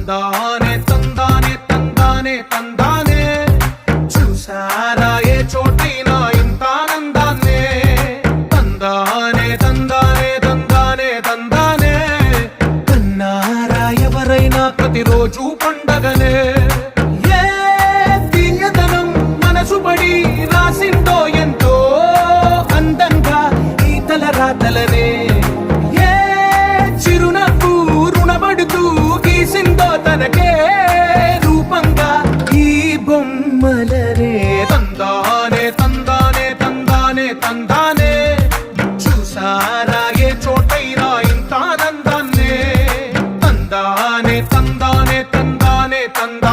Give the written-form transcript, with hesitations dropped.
తందానే తందానే తందానే తందానే చూసారా ఏ చోటైనా ఇంత ఆనందాన్నే తందానే తందానే తందానే తందానే కన్నారా ఎవరైనా ప్రతిరోజు పండగనే ఏ తీయదనం మనసు పడి రాసిందో ఎంతో అందంగా ఈ తలరాతలనే ఏ చిరునవ్వు రుణపడుతూ గీసిందో తనకే రూపంగా ఈ బొమ్మలనే తందానే తందానే తందానే తందానే చూసారా ఏ చోటైనా ఇంత ఆనందాన్నే తందానే తందానే తందానే తందానే